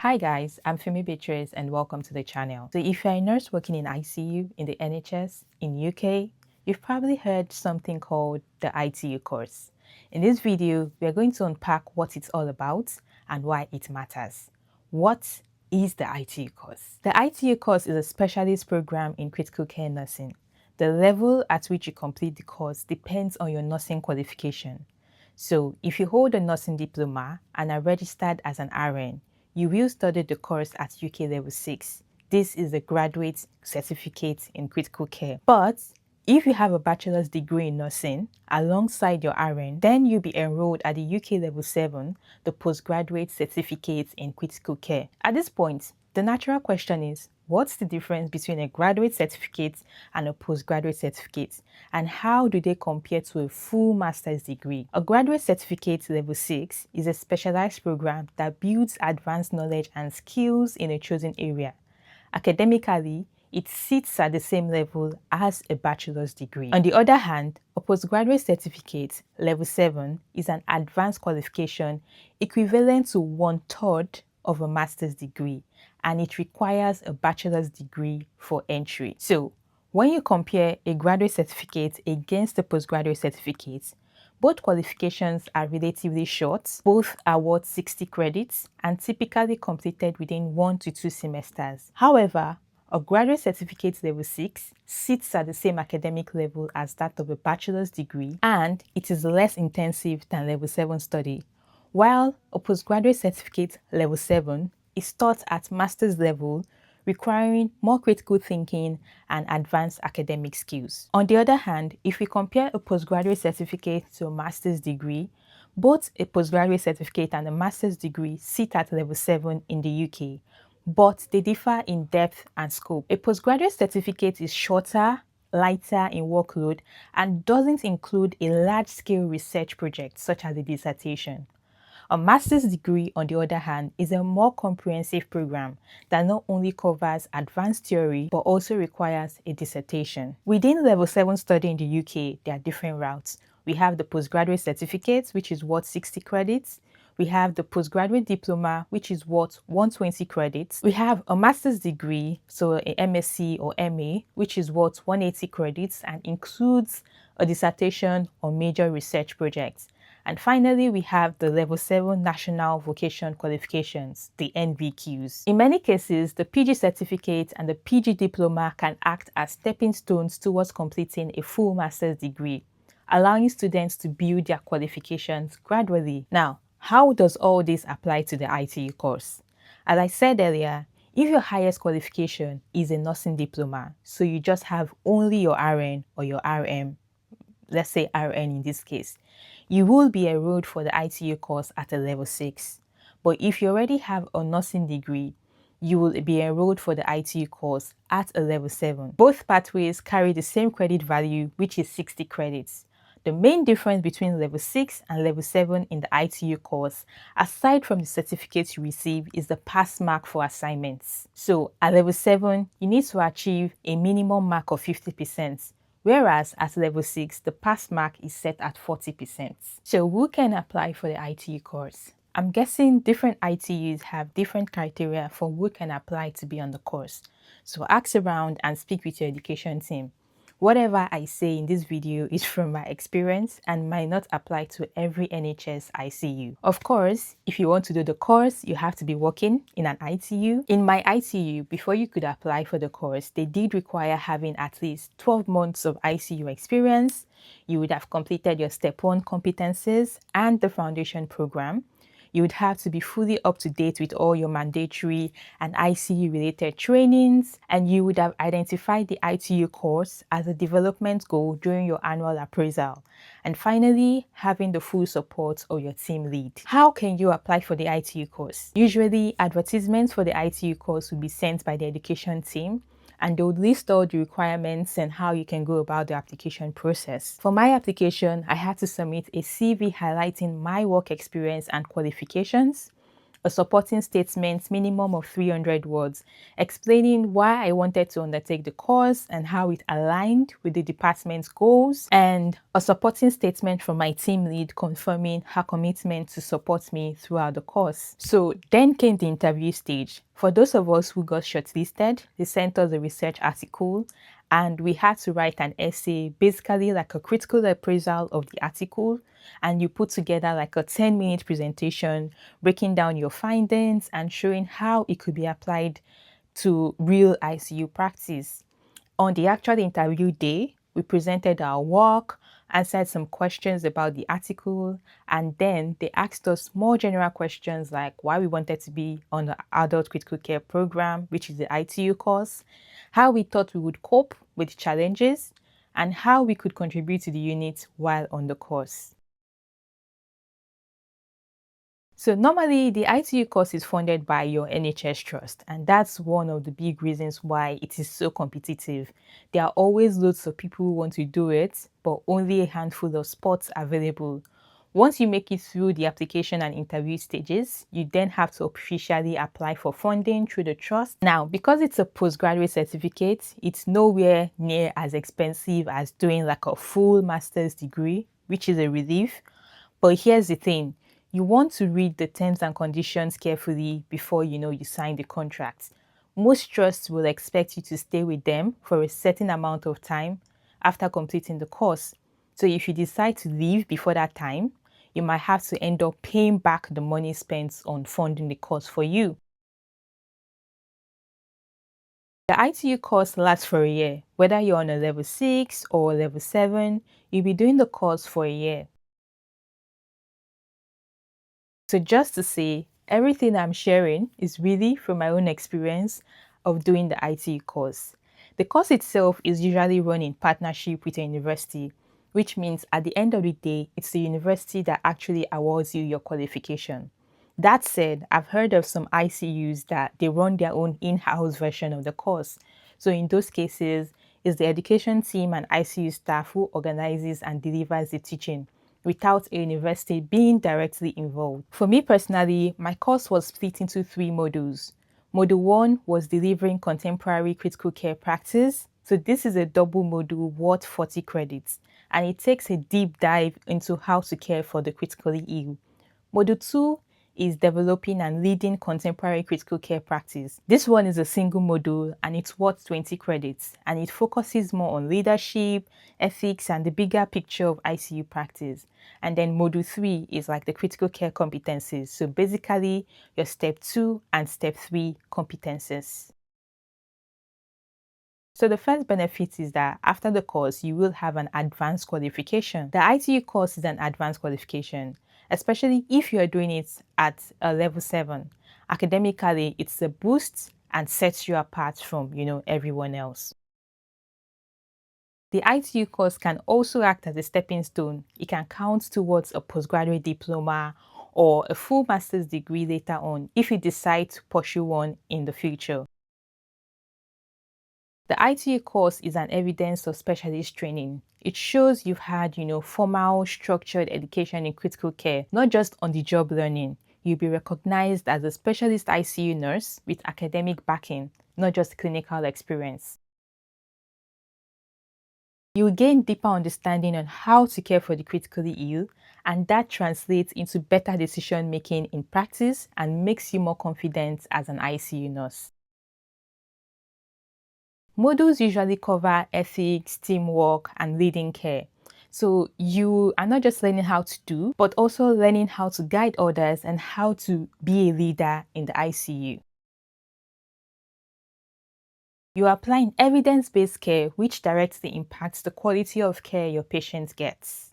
Hi guys, I'm Fimibtriz and welcome to the channel. So if you're a nurse working in ICU in the NHS in UK, you've probably heard something called the ITU course. In this video, we are going to unpack what it's all about and why it matters. What is the ITU course? The ITU course is a specialist program in critical care nursing. The level at which you complete the course depends on your nursing qualification. So if you hold a nursing diploma and are registered as an RN, you will study the course at UK Level 6. This is a graduate certificate in critical care. But if you have a bachelor's degree in nursing alongside your RN, then you'll be enrolled at the UK Level 7, the Postgraduate Certificate in critical care. At this point, the natural question is, what's the difference between a graduate certificate and a postgraduate certificate, and how do they compare to a full master's degree? A graduate certificate level 6 is a specialized program that builds advanced knowledge and skills in a chosen area. Academically, it sits at the same level as a bachelor's degree. On the other hand, a postgraduate certificate, level 7, is an advanced qualification equivalent to 1/3 of a master's degree, and it requires a bachelor's degree for entry. So, when you compare a graduate certificate against a postgraduate certificate, both qualifications are relatively short. Both are worth 60 credits and typically completed within 1 to 2 semesters. However, a graduate certificate level 6 sits at the same academic level as that of a bachelor's degree, and it is less intensive than level 7 study, while a postgraduate certificate level 7 is taught at master's level, requiring more critical thinking and advanced academic skills. On the other hand, if we compare a postgraduate certificate to a master's degree, both a postgraduate certificate and a master's degree sit at level 7 in the UK, but they differ in depth and scope. A postgraduate certificate is shorter, lighter in workload, and doesn't include a large-scale research project such as a dissertation. A master's degree, on the other hand, is a more comprehensive program that not only covers advanced theory but also requires a dissertation. Within level 7 study in the UK, there are different routes. We have the postgraduate certificate, which is worth 60 credits. We have the postgraduate diploma, which is worth 120 credits. We have a master's degree, so a MSc or MA, which is worth 180 credits and includes a dissertation or major research projects. And finally, we have the Level 7 National Vocation Qualifications, the NVQs. In many cases, the PG certificate and the PG diploma can act as stepping stones towards completing a full master's degree, allowing students to build their qualifications gradually. Now, how does all this apply to the ITU course? As I said earlier, if your highest qualification is a nursing diploma, so you just have only your RN or your RM, let's say RN in this case, you will be enrolled for the ITU course at a level 6. But if you already have a nursing degree, you will be enrolled for the ITU course at a level 7. Both pathways carry the same credit value, which is 60 credits. The main difference between level 6 and level 7 in the ITU course, aside from the certificates you receive, is the pass mark for assignments. So at level 7, you need to achieve a minimum mark of 50%. Whereas at level 6, the pass mark is set at 40%. So who can apply for the ITU course? I'm guessing different ITUs have different criteria for who can apply to be on the course. So ask around and speak with your education team. Whatever I say in this video is from my experience and might not apply to every NHS ICU. Of course, if you want to do the course, you have to be working in an ITU. In my ITU, before you could apply for the course, they did require having at least 12 months of ICU experience. You would have completed your Step 1 competencies and the foundation program. You would have to be fully up to date with all your mandatory and ICU related trainings, and you would have identified the ITU course as a development goal during your annual appraisal. And finally, having the full support of your team lead. How can you apply for the ITU course? Usually, advertisements for the ITU course will be sent by the education team, and they would list all the requirements and how you can go about the application process. For my application, I had to submit a CV highlighting my work experience and qualifications. a supporting statement minimum of 300 words explaining why I wanted to undertake the course and how it aligned with the department's goals, and a supporting statement from my team lead confirming her commitment to support me throughout the course. So then came the interview stage. For those of us who got shortlisted, they sent us a research article and we had to write an essay, basically like a critical appraisal of the article, and you put together like a 10-minute presentation breaking down your findings and showing how it could be applied to real ICU practice. On the actual interview day, we presented our work, answered some questions about the article, and then they asked us more general questions like why we wanted to be on the adult critical care program, which is the ITU course, how we thought we would cope with challenges, and how we could contribute to the unit while on the course. So normally the ITU course is funded by your NHS trust, and that's one of the big reasons why it is so competitive. There are always loads of people who want to do it, but only a handful of spots available. Once you make it through the application and interview stages, you then have to officially apply for funding through the trust. Now, because it's a postgraduate certificate, it's nowhere near as expensive as doing like a full master's degree, which is a relief. But here's the thing, you want to read the terms and conditions carefully before you sign the contract. Most trusts will expect you to stay with them for a certain amount of time after completing the course. So if you decide to leave before that time, you might have to end up paying back the money spent on funding the course for you. The ITU course lasts for a year. Whether you're on a level 6 or level 7, you'll be doing the course for a year. So just to say, everything I'm sharing is really from my own experience of doing the ITU course. The course itself is usually run in partnership with a university, which means at the end of the day, it's the university that actually awards you your qualification. That said, I've heard of some ICUs that they run their own in-house version of the course. So in those cases, it's the education team and ICU staff who organizes and delivers the teaching, without a university being directly involved. For me personally, my course was split into 3 modules. Module 1 was delivering contemporary critical care practice. So this is a double module worth 40 credits, and it takes a deep dive into how to care for the critically ill. Module 2 is developing and leading contemporary critical care practice. This one is a single module and it's worth 20 credits, and it focuses more on leadership, ethics, and the bigger picture of ICU practice. And then module 3 is like the critical care competencies. So basically your step 2 and step 3 competencies. So the first benefit is that after the course, you will have an advanced qualification. The ITU course is an advanced qualification, especially if you are doing it at a level 7. Academically, it's a boost and sets you apart from, everyone else. The ITU course can also act as a stepping stone. It can count towards a postgraduate diploma or a full master's degree later on if you decide to pursue one in the future. The ITU course is an evidence of specialist training. It shows you've had, formal, structured education in critical care, not just on-the-job learning. You'll be recognized as a specialist ICU nurse with academic backing, not just clinical experience. You'll gain deeper understanding on how to care for the critically ill, and that translates into better decision-making in practice and makes you more confident as an ICU nurse. Modules usually cover ethics, teamwork, and leading care. So you are not just learning how to do, but also learning how to guide others and how to be a leader in the ICU. You are applying evidence-based care, which directly impacts the quality of care your patient gets.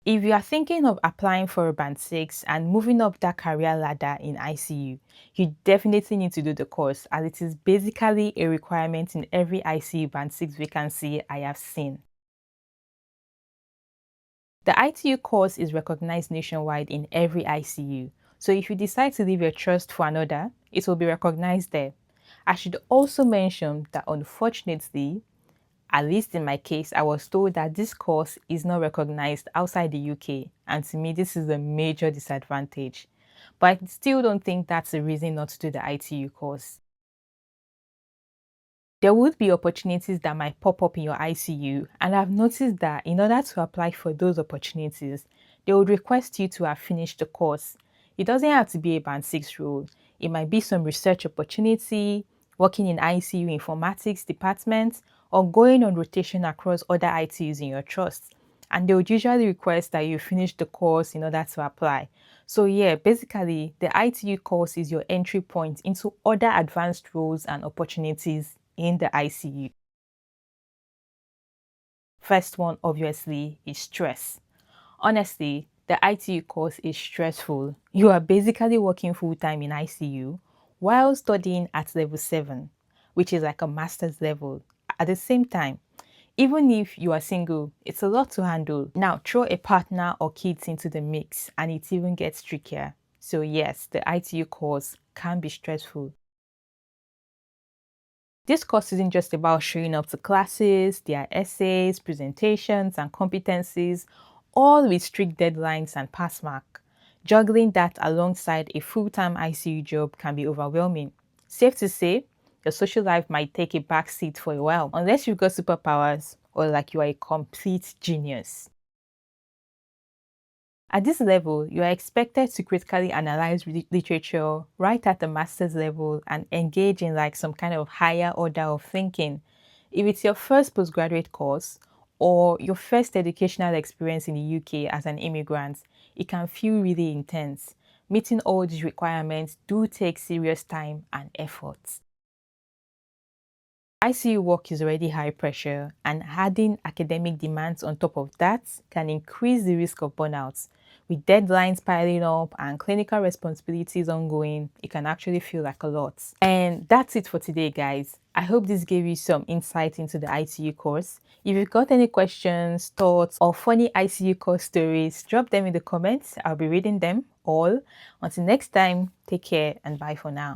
If you are thinking of applying for a Band 6 and moving up that career ladder in ICU, you definitely need to do the course, as it is basically a requirement in every ICU Band 6 vacancy I have seen. The ITU course is recognized nationwide in every ICU, so if you decide to leave your trust for another, it will be recognized there. I should also mention that unfortunately, at least in my case, I was told that this course is not recognized outside the UK, and to me this is a major disadvantage. but I still don't think that's a reason not to do the ITU course. There would be opportunities that might pop up in your ICU, and I've noticed that in order to apply for those opportunities, they would request you to have finished the course. It doesn't have to be a band 6 role. It might be some research opportunity, working in ICU informatics department, or going on rotation across other ITUs in your trust. And they would usually request that you finish the course in order to apply. So yeah, basically the ITU course is your entry point into other advanced roles and opportunities in the ICU. First one, obviously, is stress. Honestly, the ITU course is stressful. You are basically working full-time in ICU while studying at level 7, which is like a master's level. At the same time, even if you are single, it's a lot to handle. Now, throw a partner or kids into the mix and it even gets trickier. So yes, the ITU course can be stressful. This course isn't just about showing up to classes, their essays, presentations, and competencies, all with strict deadlines and pass mark. Juggling that alongside a full-time ICU job can be overwhelming. Safe to say, your social life might take a back seat for a while, unless you've got superpowers or like you are a complete genius. At this level, you are expected to critically analyze literature, write at the master's level, and engage in like some kind of higher order of thinking. If it's your first postgraduate course or your first educational experience in the UK as an immigrant, it can feel really intense. Meeting all these requirements do take serious time and effort. ICU work is already high pressure, and adding academic demands on top of that can increase the risk of burnout. With deadlines piling up and clinical responsibilities ongoing, it can actually feel like a lot. And that's it for today, guys. I hope this gave you some insight into the ICU course. If you've got any questions, thoughts, or funny ICU course stories, drop them in the comments. I'll be reading them all. Until next time, take care and bye for now.